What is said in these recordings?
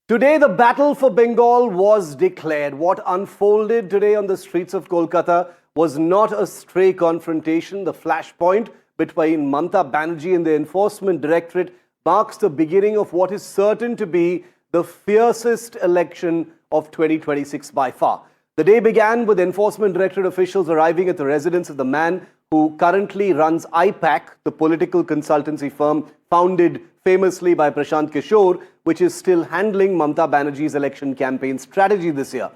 Today, the battle for Bengal was declared. What unfolded today on the streets of Kolkata was not a stray confrontation. The flashpoint between Mamata Banerjee and the Enforcement Directorate marks the beginning of what is certain to be the fiercest election of 2026 by far. The day began with Enforcement Directorate officials arriving at the residence of the man who currently runs I-PAC, the political consultancy firm founded famously by Prashant Kishore, which is still handling Mamata Banerjee's election campaign strategy this year.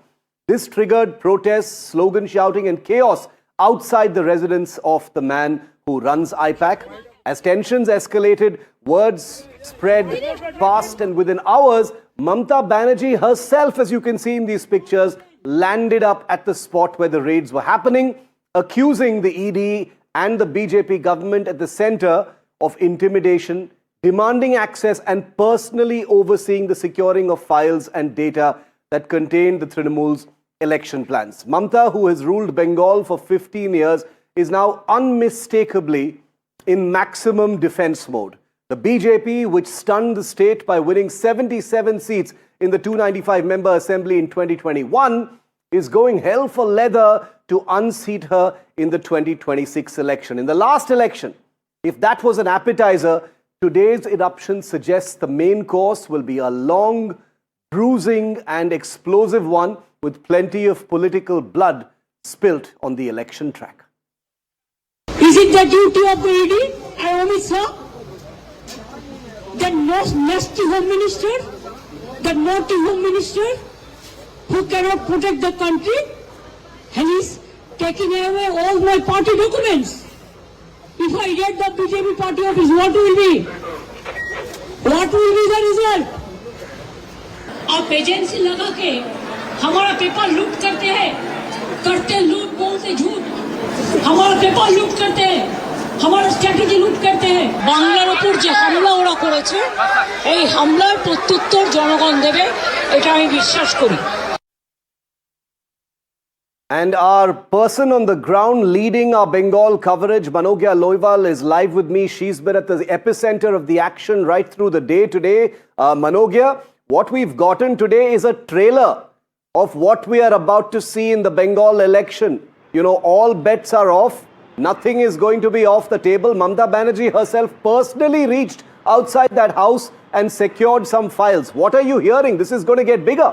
This triggered protests, slogan shouting and chaos outside the residence of the man who runs I-PAC. As tensions escalated, words spread fast, and within hours, Mamata Banerjee herself, as you can see in these pictures, landed up at the spot where the raids were happening, accusing the ED and the BJP government at the center of intimidation, demanding access and personally overseeing the securing of files and data that contained the Trinamool's election plans. Mamata, who has ruled Bengal for 15 years, is now unmistakably in maximum defense mode. The BJP, which stunned the state by winning 77 seats in the 295-member assembly in 2021, is going hell for leather to unseat her in the 2026 election. In the last election, if that was an appetizer, today's eruption suggests the main course will be a long, bruising and explosive one with plenty of political blood spilt on the election track. Is it the duty of the ED and Amit Shah, the nasty home minister, the naughty home minister who cannot protect the country, and is taking away all my party documents? If I get the BJP party office, what will be? What will be the result? आप agency लगा के हमारा paper लूट करते हैं, करते लूट बोलते झूठ, हमारा पेपर लूट करते हैं, हमारा स्ट्रैटेजी लूट करते हैं। বাংলার উপর যে হামলা ওরা করেছে, এই হামলার প্রত্যুত্তর জনগণ দেবে, এটা আমি বিশ্বাস করি। And our person on the ground leading our Bengal coverage, Manogya Loiwal, is live with me. She's been at the epicenter of the action right through the day today. Manogya, what we've gotten today is a trailer of what we are about to see in the Bengal election. You know, all bets are off. Nothing is going to be off the table. Mamata Banerjee herself personally reached outside that house and secured some files. What are you hearing? This is going to get bigger.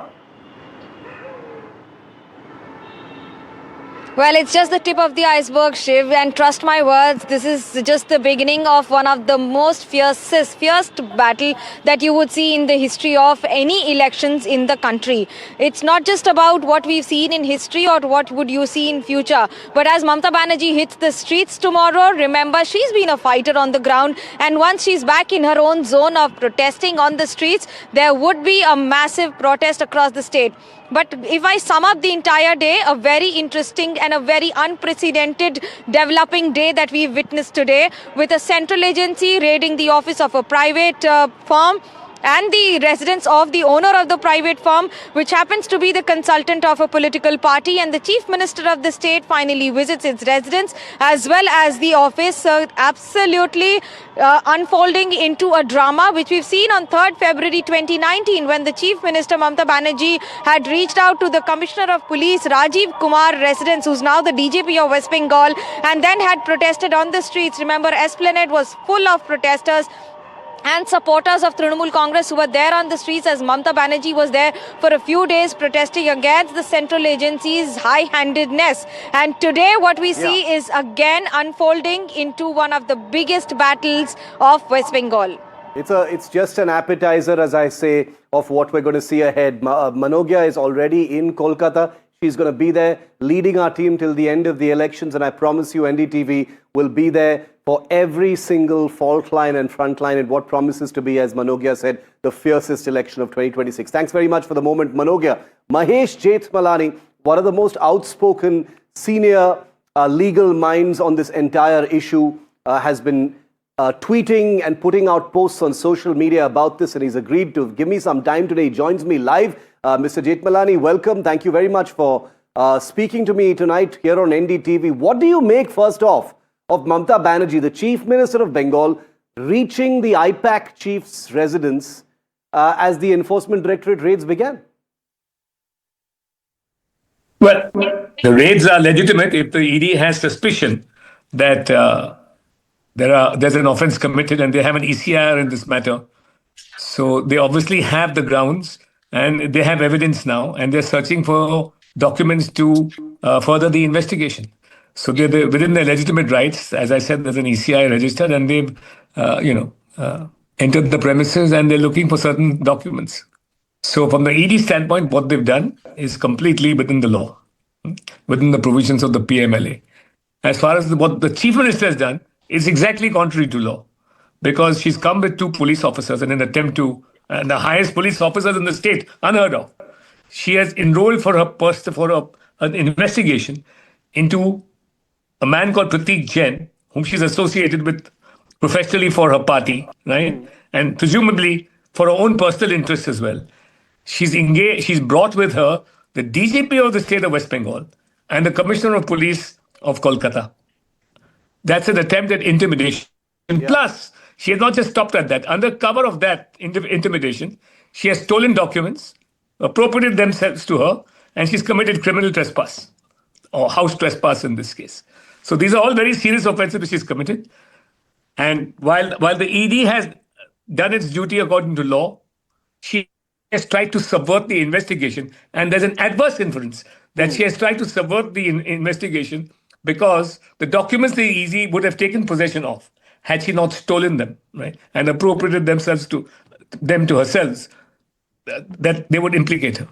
Well, it's just the tip of the iceberg, Shiv, and trust my words, this is just the beginning of one of the most fierce battle that you would see in the history of any elections in the country. It's not just about what we've seen in history or what would you see in future, but as Mamata Banerjee hits the streets tomorrow, remember she's been a fighter on the ground, and once she's back in her own zone of protesting on the streets, there would be a massive protest across the state. But if I sum up the entire day, a very interesting and a very unprecedented developing day that we've witnessed today, with a central agency raiding the office of a private firm and the residence of the owner of the private firm, which happens to be the consultant of a political party, and the chief minister of the state finally visits its residence as well as the office, absolutely unfolding into a drama which we've seen on 3rd February 2019 when the chief minister Mamata Banerjee had reached out to the commissioner of police Rajiv Kumar residence, who's now the DGP of West Bengal, and then had protested on the streets. Remember, Esplanade was full of protesters and supporters of Trinamool Congress who were there on the streets as Mamata Banerjee was there for a few days protesting against the central agency's high-handedness. And today what we see is again unfolding into one of the biggest battles of West Bengal. It's just an appetizer, as I say, of what we're going to see ahead. Manogya is already in Kolkata. She's going to be there leading our team till the end of the elections, and I promise you NDTV will be there for every single fault line and front line in what promises to be, as Manogya said, the fiercest election of 2026. Thanks very much for the moment, Manogya. Mahesh Jethmalani, one of the most outspoken senior legal minds on this entire issue, has been tweeting and putting out posts on social media about this, and he's agreed to give me some time today. He joins me live. Mr. Jethmalani, welcome. Thank you very much for speaking to me tonight here on NDTV. What do you make, first off, of Mamata Banerjee, the Chief Minister of Bengal, reaching the I-PAC chief's residence as the Enforcement Directorate raids began? Well, the raids are legitimate if the ED has suspicion that there's an offence committed and they have an ECIR in this matter. So they obviously have the grounds and they have evidence now, and they're searching for documents to further the investigation. So they're within their legitimate rights. As I said, there's an ECI registered, and they've entered the premises and they're looking for certain documents. So from the ED standpoint, what they've done is completely within the law, within the provisions of the PMLA. As far as what the Chief Minister has done, is exactly contrary to law, because she's come with 2 police officers in an attempt to, and the highest police officers in the state, unheard of. She has enrolled for an investigation into a man called Pratik Jain, whom she's associated with professionally for her party, right? And presumably for her own personal interests as well. She's brought with her the DGP of the state of West Bengal and the Commissioner of Police of Kolkata. That's an attempt at intimidation. And plus, she has not just stopped at that. Under cover of that intimidation, she has stolen documents, appropriated themselves to her, and she's committed criminal trespass, or house trespass in this case. So these are all very serious offences which she's committed. And while the ED has done its duty according to law, she has tried to subvert the investigation. And there's an adverse inference that she has tried to subvert the investigation because the documents the ED would have taken possession of had she not stolen them, right, and appropriated them to herself, that they would implicate her.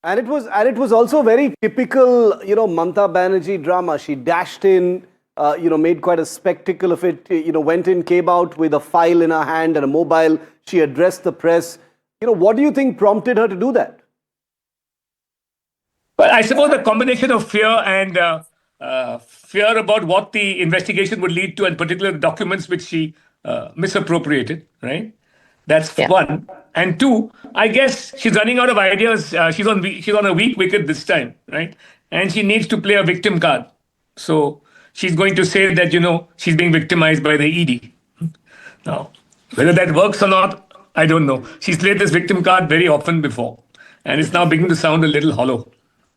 And it was also very typical, Mamata Banerjee drama. She dashed in, made quite a spectacle of it, went in, came out with a file in her hand and a mobile. She addressed the press. What do you think prompted her to do that? Well, I suppose a combination of fear and fear about what the investigation would lead to, and particular documents which she misappropriated, right? That's one. And 2, I guess she's running out of ideas. She's on a weak wicket this time, right? And she needs to play a victim card. So she's going to say that, she's being victimized by the ED. Now, whether that works or not, I don't know. She's played this victim card very often before, and it's now beginning to sound a little hollow.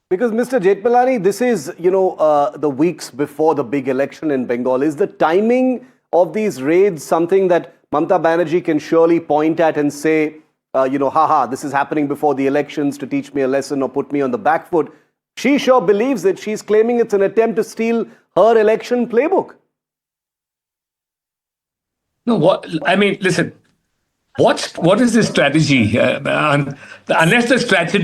Because Mr. Jethmalani, this is, the weeks before the big election in Bengal. Is the timing of these raids something that Mamata Banerjee can surely point at and say, this is happening before the elections to teach me a lesson or put me on the back foot? She sure believes it. She's claiming it's an attempt to steal her election playbook. No, listen. What is this strategy? Unless the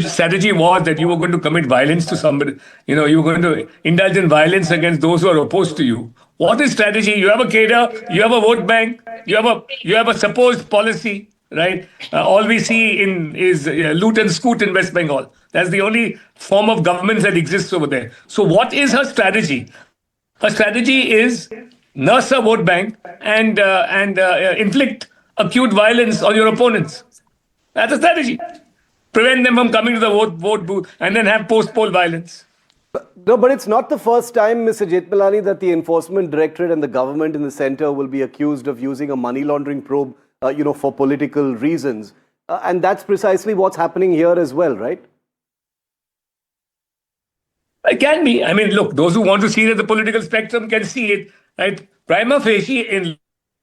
strategy was that you were going to commit violence to somebody, you were going to indulge in violence against those who are opposed to you. What is strategy? You have a cadre, you have a vote bank, you have a supposed policy, right? All we see is loot and scoot in West Bengal. That's the only form of government that exists over there. So what is her strategy? Her strategy is nurse a vote bank and inflict acute violence on your opponents. That's a strategy. Prevent them from coming to the vote booth and then have post-poll violence. No, but it's not the first time, Mr. Jethmalani, that the Enforcement Directorate and the government in the centre will be accused of using a money laundering probe, for political reasons. And that's precisely what's happening here as well, right? It can be. Look, those who want to see it at the political spectrum can see it, right? Prima facie in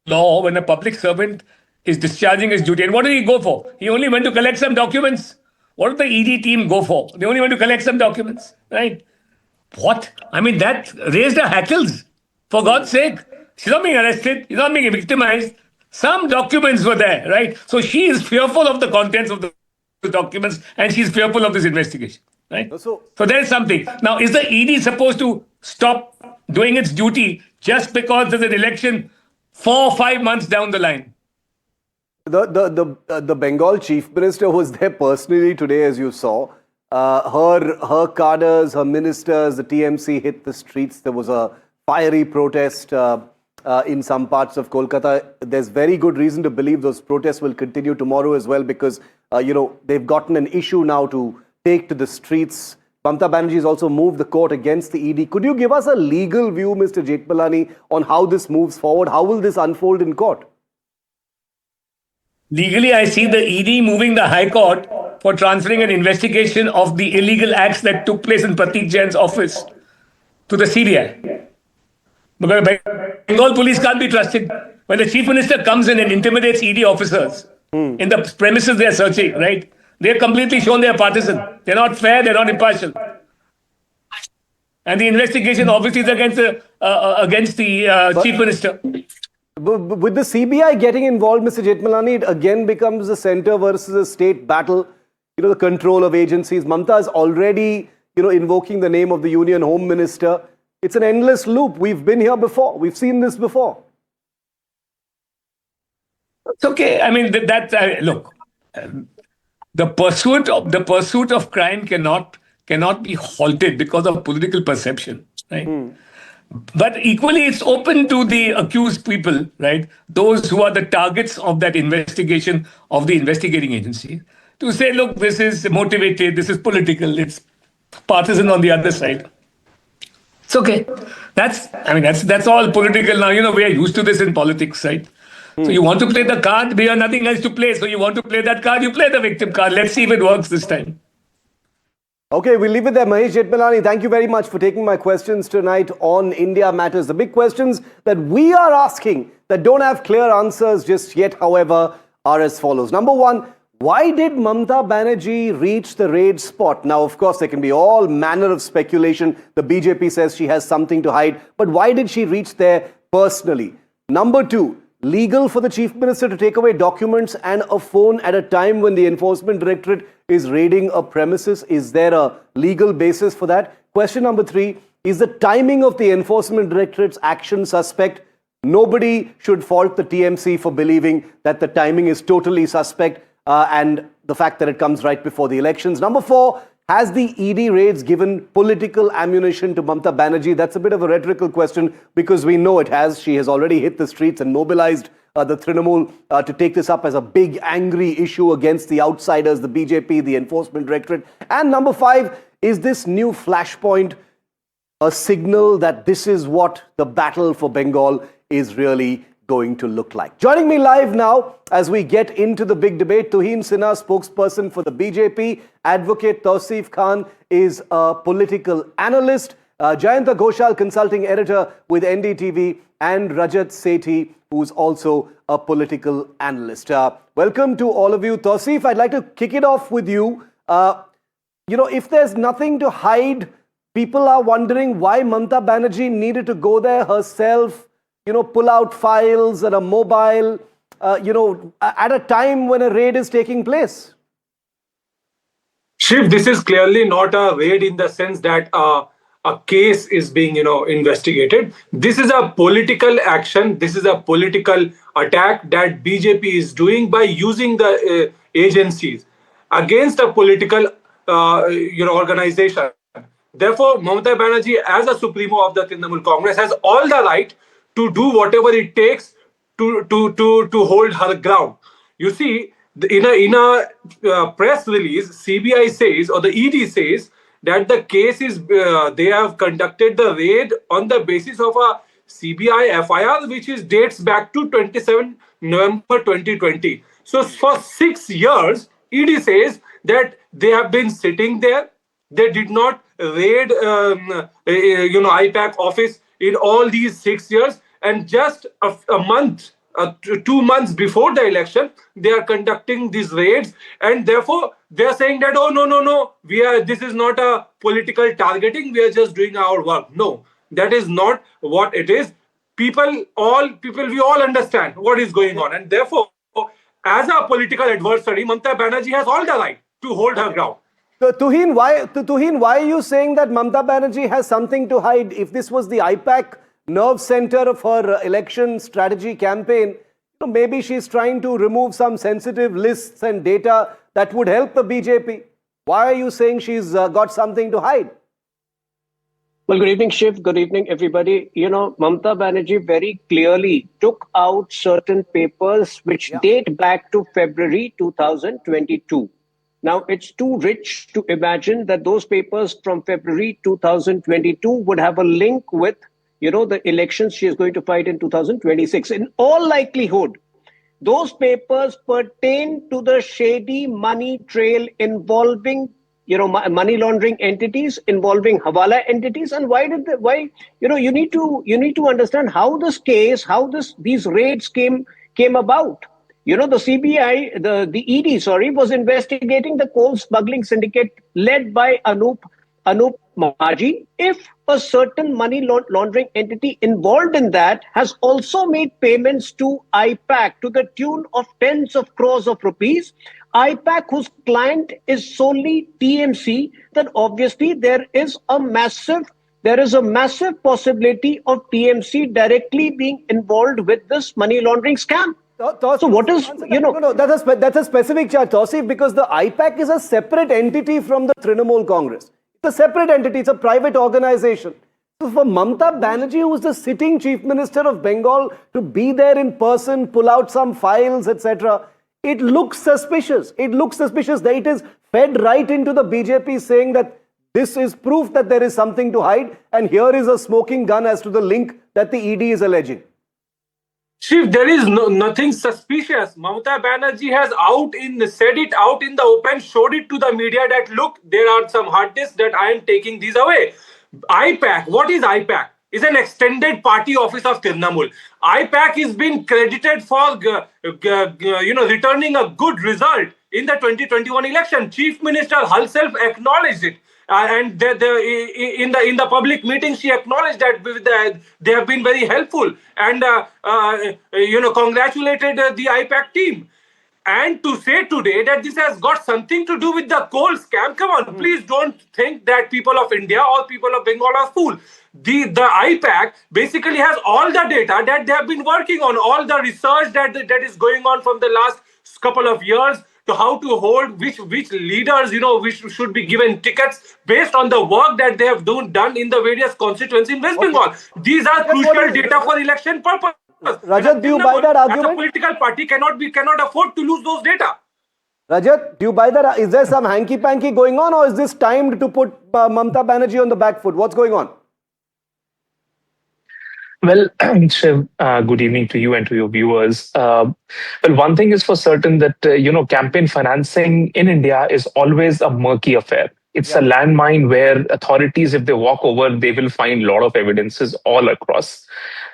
law, when a public servant is discharging his duty. And what did he go for? He only went to collect some documents. What did the ED team go for? They only went to collect some documents, right? What? That raised her hackles. For God's sake. She's not being arrested. She's not being victimized. Some documents were there, right? So she is fearful of the contents of the documents, and she's fearful of this investigation, right? So there's something. Now, is the ED supposed to stop doing its duty just because there's an election 4 or 5 months down the line? The Bengal Chief Minister was there personally today, as you saw. Her cadres, her ministers, the TMC hit the streets. There was a fiery protest in some parts of Kolkata. There's very good reason to believe those protests will continue tomorrow as well, because they've gotten an issue now to take to the streets. Mamata Banerjee has also moved the court against the ED. Could you give us a legal view, Mr. Jethmalani, on how this moves forward? How will this unfold in court? Legally, I see the ED moving the High Court for transferring an investigation of the illegal acts that took place in Pratik Jain's office to the CBI. Because Bengal police can't be trusted. When the chief minister comes in and intimidates ED officers in the premises they are searching, right? They're completely shown they are partisan. They're not fair. They're not impartial. And the investigation obviously is against the chief minister. With the CBI getting involved, Mr. Jethmalani, it again becomes a center versus a state battle. You know, the control of agencies. Mamata is already, invoking the name of the Union Home Minister. It's an endless loop. We've been here before. We've seen this before. It's okay. I mean, look, the pursuit of crime cannot be halted because of political perception, right? But equally, it's open to the accused people, right? Those who are the targets of that investigation of the investigating agency, to say, look, this is motivated, this is political, it's partisan on the other side. It's okay. That's all political now. We are used to this in politics, right? So you want to play the card, we have nothing else to play. So you want to play that card, you play the victim card. Let's see if it works this time. Okay, we'll leave it there. Mahesh Jethmalani, thank you very much for taking my questions tonight on India Matters. The big questions that we are asking that don't have clear answers just yet, however, are as follows. Number one, why did Mamata Banerjee reach the raid spot? Now, of course, there can be all manner of speculation. The BJP says she has something to hide. But why did she reach there personally? Number two, legal for the Chief Minister to take away documents and a phone at a time when the Enforcement Directorate is raiding a premises? Is there a legal basis for that? Question number three, is the timing of the Enforcement Directorate's action suspect? Nobody should fault the TMC for believing that the timing is totally suspect and the fact that it comes right before the elections. Number four, has the ED raids given political ammunition to Mamata Banerjee? That's a bit of a rhetorical question because we know it has. She has already hit the streets and mobilized the Trinamool to take this up as a big angry issue against the outsiders, the BJP, the Enforcement Directorate. And number five, is this new flashpoint a signal that this is what the battle for Bengal is really going to look like? Joining me live now as we get into the big debate, Tuhin Sinha, spokesperson for the BJP. Advocate Touseef Khan is a political analyst. Jayanta Ghosal, consulting editor with NDTV. And Rajat Sethi, who's also a political analyst. Welcome to all of you. Touseef, I'd like to kick it off with you. If there's nothing to hide, people are wondering why Mamata Banerjee needed to go there herself, pull out files and a mobile, at a time when a raid is taking place. Shiv, this is clearly not a raid in the sense that a case is being, investigated. This is a political action. This is a political attack that BJP is doing by using the agencies against a political, organization. Therefore, Mamata Banerjee, as a supremo of the Trinamool Congress, has all the right to do whatever it takes to hold her ground. You see, in a press release, CBI says, or the ED says, that the case is, they have conducted the raid on the basis of a CBI FIR, which dates back to 27 November 2020. So for 6 years, ED says that they have been sitting there. They did not raid, I-PAC office in all these 6 years. And just a month, 2 months before the election, they are conducting these raids, and therefore they are saying that, oh no, this is not a political targeting. We are just doing our work. No, that is not what it is. We all understand what is going on, and therefore, as a political adversary, Mamata Banerjee has all the right to hold her ground. So, Tuhin, why are you saying that Mamata Banerjee has something to hide? If this was the I-PAC nerve center of her election strategy campaign, maybe she's trying to remove some sensitive lists and data that would help the BJP. Why are you saying she's got something to hide? Well, good evening, Shiv. Good evening, everybody. Mamata Banerjee very clearly took out certain papers which date back to February 2022. Now, it's too rich to imagine that those papers from February 2022 would have a link with the elections she is going to fight in 2026. In all likelihood, those papers pertain to the shady money trail involving, money laundering entities, involving Hawala entities. And you need to understand how these raids came about. The CBI, the ED, was investigating the coal smuggling syndicate led by Anup Maji. If a certain money laundering entity involved in that has also made payments to I-PAC to the tune of tens of crores of rupees, I-PAC, whose client is solely TMC, then obviously there is a massive possibility of TMC directly being involved with this money laundering scam. So what is, No, that's a specific charge, Touseef, because the IPAC is a separate entity from the Trinamool Congress. It's a separate entity. It's a private organization. So for Mamata Banerjee, who is the sitting Chief Minister of Bengal, to be there in person, pull out some files, etc., it looks suspicious. It looks suspicious that it is fed right into the BJP, saying that this is proof that there is something to hide, and here is a smoking gun as to the link that the ED is alleging. Shiv, there is nothing suspicious. Mamata Banerjee has said it out in the open, showed it to the media that, look, there are some hard disks that I am taking these away. I-PAC, what is I-PAC? Is an extended party office of Trinamool. I-PAC is being credited for returning a good result in the 2021 election. Chief Minister herself acknowledged it. And in the public meeting, she acknowledged that they have been very helpful and congratulated the I-PAC team. And to say today that this has got something to do with the coal scam, come on, please don't think that people of India or people of Bengal are fools. The I-PAC basically has all the data that they have been working on, all the research that is going on from the last couple of years, to how to hold which leaders, which should be given tickets based on the work that they have done in the various constituencies in West Bengal. These are crucial data for election purpose. Rajat, do you buy that argument? As a political party cannot afford to lose those data. Rajat, do you buy that? Is there some hanky-panky going on, or is this timed to put Mamata Banerjee on the back foot? What's going on? Well, Shiv, good evening to you and to your viewers. Well, one thing is for certain that, campaign financing in India is always a murky affair. It's a landmine where authorities, if they walk over, they will find a lot of evidences all across.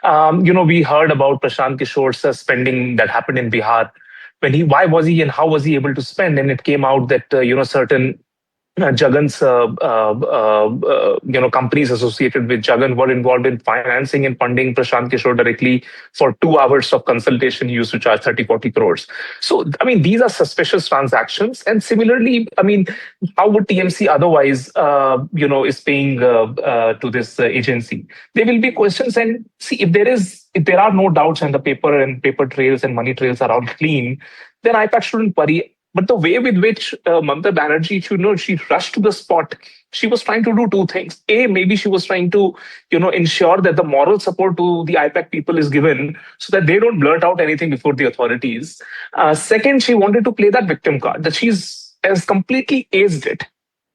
We heard about Prashant Kishore's spending that happened in Bihar. Why was he and how was he able to spend? And it came out that, certain Jagan's, companies associated with Jagan were involved in financing and funding Prashant Kishore directly. For 2 hours of consultation, he used to charge 30-40 crores. So, these are suspicious transactions. And similarly, how would TMC otherwise, is paying to this agency? There will be questions. And see, if there are no doubts and the paper trails and money trails are all clean, then I-PAC shouldn't worry. But the way with which Mamata Banerjee, she rushed to the spot, she was trying to do two things. A, maybe she was trying to, ensure that the moral support to the I-PAC people is given so that they don't blurt out anything before the authorities. Second, she wanted to play that victim card, that has completely aced it.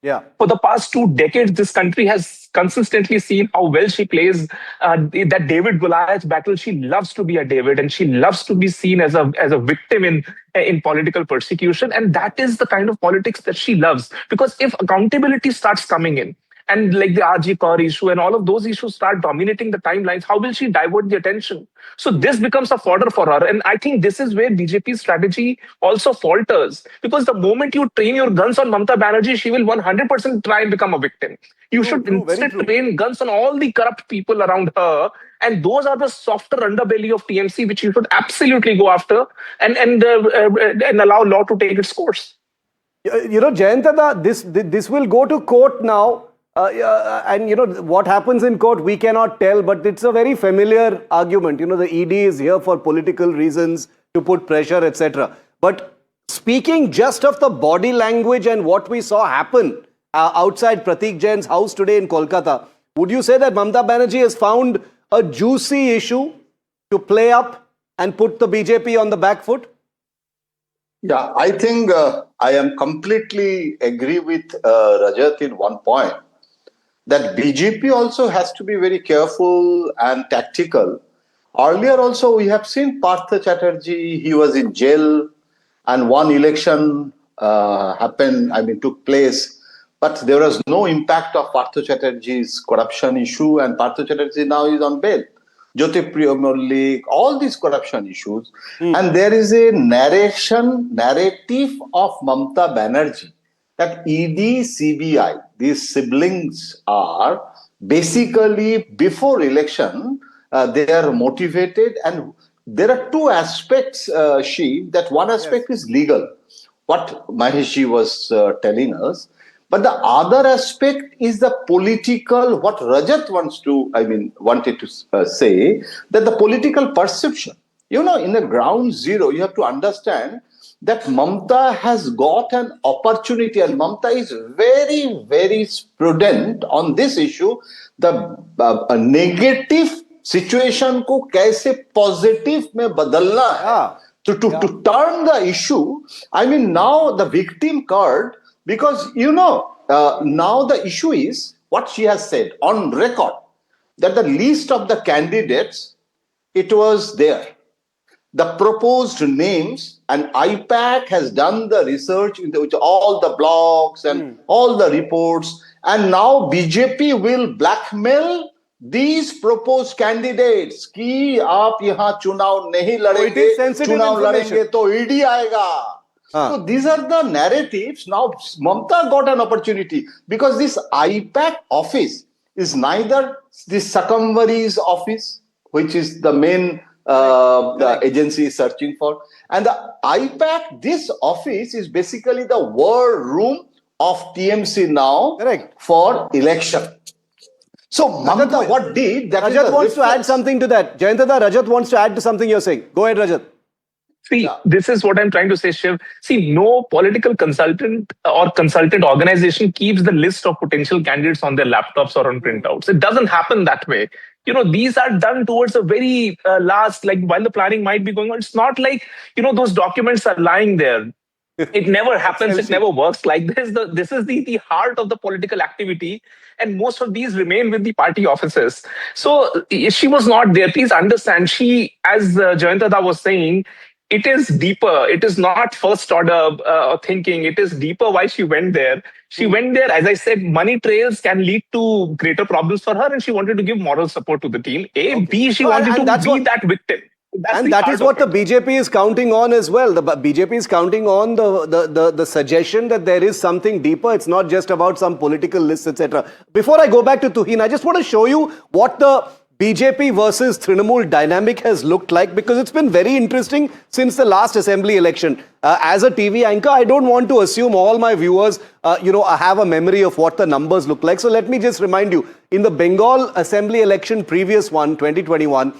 Yeah. For the past 2 decades, this country has consistently seen how well she plays that David-Goliath battle. She loves to be a David, and she loves to be seen as a victim in political persecution. And that is the kind of politics that she loves. Because if accountability starts coming in, and like the RG Kaur issue and all of those issues start dominating the timelines, how will she divert the attention? So this becomes a fodder for her. And I think this is where BJP's strategy also falters. Because the moment you train your guns on Mamata Banerjee, she will 100% try and become a victim. You should instead train guns on all the corrupt people around her. And those are the softer underbelly of TMC, which you should absolutely go after and allow law to take its course. Jayanta, this will go to court now. And what happens in court, we cannot tell, but it's a very familiar argument. The ED is here for political reasons, to put pressure, etc. But speaking just of the body language and what we saw happen outside Pratik Jain's house today in Kolkata, would you say that Mamata Banerjee has found a juicy issue to play up and put the BJP on the back foot? Yeah, I think I am completely agree with Rajat in one point, that BJP also has to be very careful and tactical Earlier also, we have seen Partha Chatterjee, he was in jail, and one election took place, but there was no impact of Partha Chatterjee's corruption issue, and Partha Chatterjee now is on bail. Jyotipriya Mallik, all these corruption issues. And there is a narrative of Mamata Banerjee that ED, CBI, these siblings are basically before election, they are motivated, and there are two aspects, Shiv, that one aspect is legal, what Maheshji was telling us, but the other aspect is the political, what Rajat wanted to say, that the political perception. In the ground zero, you have to understand that Mamata has got an opportunity, and Mamata is very, very prudent on this issue. The negative situation को कैसे positive में बदलना है, to turn the issue. Now the victim card, because now the issue is what she has said on record, that the list of the candidates, it was there, the proposed names, and I-PAC has done the research into all the blogs and all the reports, and now BJP will blackmail these proposed candidates कि आप यहाँ चुनाव नहीं लड़ेंगे, चुनाव लड़ेंगे तो ED आएगा. So these are the narratives. Now Mamata got an opportunity, because this I-PAC office is neither the Sakamvari's office, which is the main the agency is searching for, and the I-PAC, this office is basically the war room of TMC now for election. So Mamata, what did that? Rajat wants to add something to that. Jayanta, Rajat wants to add to something you're saying. Go ahead, Rajat. See, this is what I'm trying to say, Shiv. See, no political consultant or consultant organization keeps the list of potential candidates on their laptops or on printouts. It doesn't happen that way. These are done towards a very last, like while the planning might be going on. It's not like, those documents are lying there. It never happens. It never works like this. This is the heart of the political activity. And most of these remain with the party offices. So she was not there. Please understand, she, as Jayanta was saying, it is deeper. It is not first order thinking. It is deeper why she went there. She went there, as I said, money trails can lead to greater problems for her, and she wanted to give moral support to the team. B, she wanted to be that victim. And that is what the BJP is counting on as well. The BJP is counting on the suggestion that there is something deeper. It's not just about some political lists, etc. Before I go back to Tuhin, I just want to show you what the BJP versus Trinamool dynamic has looked like, because it's been very interesting since the last assembly election. As a TV anchor, I don't want to assume all my viewers, have a memory of what the numbers look like. So let me just remind you, in the Bengal assembly election, previous one, 2021,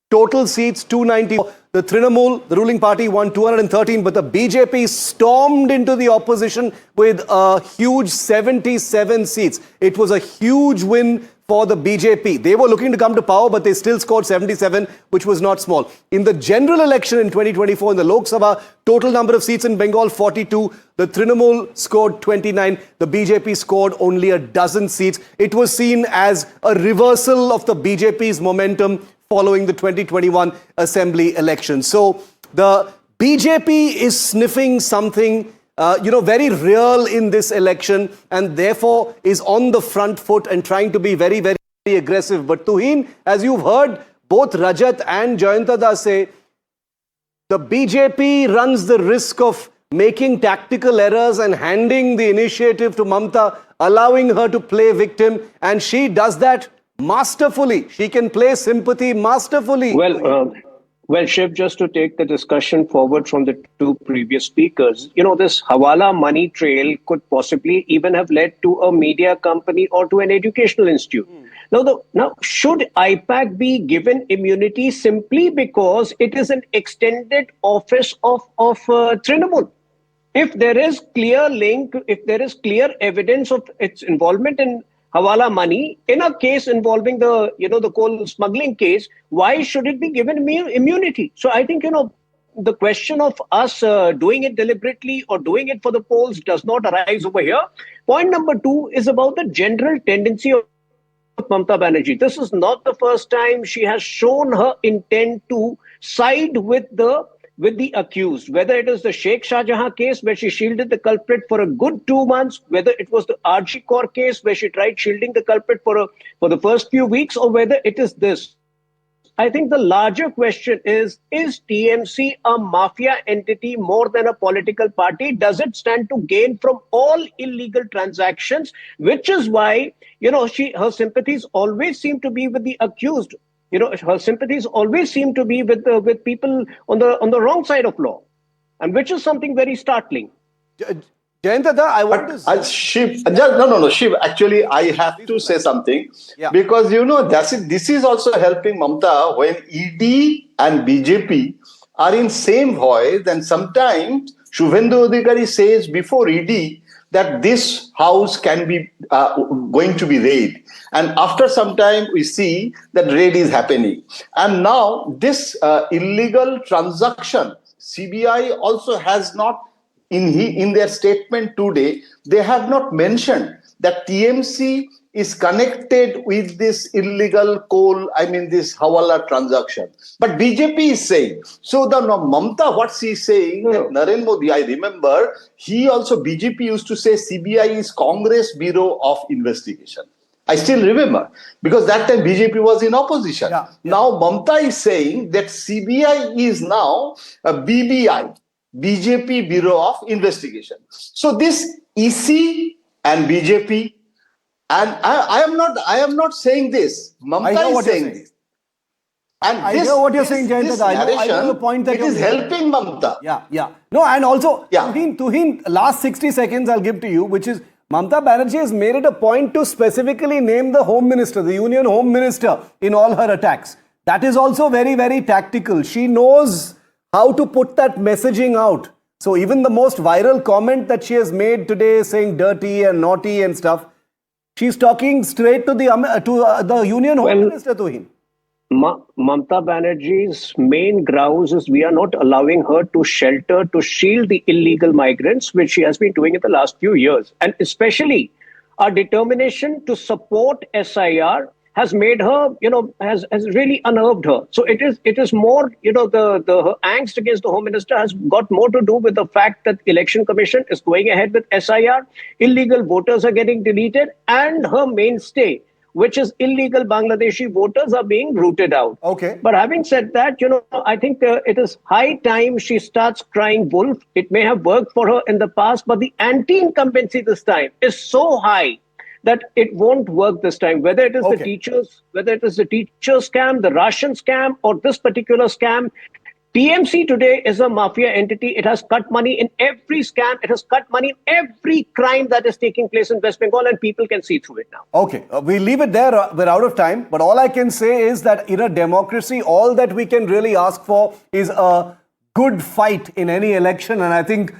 total seats 290. The Trinamool, the ruling party, won 213, but the BJP stormed into the opposition with a huge 77 seats. It was a huge win for the BJP. They were looking to come to power, but they still scored 77, which was not small. In the general election in 2024, in the Lok Sabha, total number of seats in Bengal, 42. The Trinamool scored 29. The BJP scored only a dozen seats. It was seen as a reversal of the BJP's momentum following the 2021 assembly election. So the BJP is sniffing something very real in this election, and therefore is on the front foot and trying to be very, very aggressive. But Tuhin, as you've heard both Rajat and Jayanta say, the BJP runs the risk of making tactical errors and handing the initiative to Mamata, allowing her to play victim, and she does that masterfully. She can play sympathy masterfully. Well, Shiv, just to take the discussion forward from the two previous speakers, this Hawala money trail could possibly even have led to a media company or to an educational institute. Now, should I-PAC be given immunity simply because it is an extended office of Trinamool? If there is clear link, if there is clear evidence of its involvement in Hawala money, in a case involving the coal smuggling case, why should it be given immunity? So I think, the question of us doing it deliberately or doing it for the polls does not arise over here. Point number two is about the general tendency of Mamata Banerjee. This is not the first time she has shown her intent to side with the accused, whether it is the Sheikh Shahjahan case where she shielded the culprit for a good 2 months, whether it was the RG Kaur case where she tried shielding the culprit for the first few weeks, or whether it is this. I think the larger question is TMC a mafia entity more than a political party? Does it stand to gain from all illegal transactions? Which is why, her sympathies always seem to be with the accused. Her sympathies always seem to be with people on the wrong side of law, and which is something very startling. Jayanta, I want to... Shiv, no, Shiv, actually, I have to say something. Yeah. Because, this is also helping Mamata when ED and BJP are in same voice, and sometimes Shubhendu Adhikari says before ED that this house can be going to be raided. And after some time, we see that raid is happening. And now this illegal transaction, CBI also has not, in their statement today, they have not mentioned that TMC is connected with this illegal coal, this Hawala transaction. But BJP is saying, so the Mamata, what she is saying, that Narendra Modi, I remember, BJP used to say CBI is Congress Bureau of Investigation. I still remember, because that time BJP was in opposition. Yeah. Now Mamata is saying that CBI is now a BBI, BJP Bureau of Investigation. So this EC and BJP, and I am not saying this. Mamata is saying this. And I hear what you're saying, Jayanta. I know the point that it is helping Mamata. Yeah. No, and also, Yeah. Tuhin, last 60 seconds I'll give to you, which is Mamata Banerjee has made it a point to specifically name the Home Minister, the Union Home Minister, in all her attacks. That is also very, very tactical. She knows how to put that messaging out. So even the most viral comment that she has made today saying dirty and naughty and stuff, she's talking straight to the Union Home Minister, Tuhin. Mamata Banerjee's main grouse is we are not allowing her to shield the illegal migrants, which she has been doing in the last few years. And especially our determination to support SIR has made her, has really unnerved her. So it is more, her angst against the Home Minister has got more to do with the fact that Election Commission is going ahead with SIR, illegal voters are getting deleted, and her mainstay, which is illegal Bangladeshi voters, are being rooted out. Okay. But having said that, I think it is high time she starts crying wolf. It may have worked for her in the past, but the anti-incumbency this time is so high that it won't work this time. Whether it is the teachers scam, the Russian scam, or this particular scam, TMC today is a mafia entity. It has cut money in every scam. It has cut money in every crime that is taking place in West Bengal, and people can see through it now. Okay, we leave it there. We're out of time. But all I can say is that in a democracy, all that we can really ask for is a good fight in any election. And I think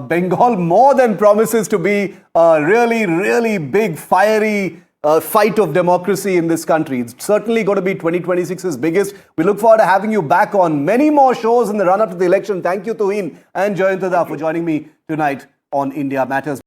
Bengal more than promises to be a really, really big, fiery fight of democracy in this country. It's certainly going to be 2026's biggest. We look forward to having you back on many more shows in the run-up to the election. Thank you, Tuhin and Jayanta for joining me tonight on India Matters.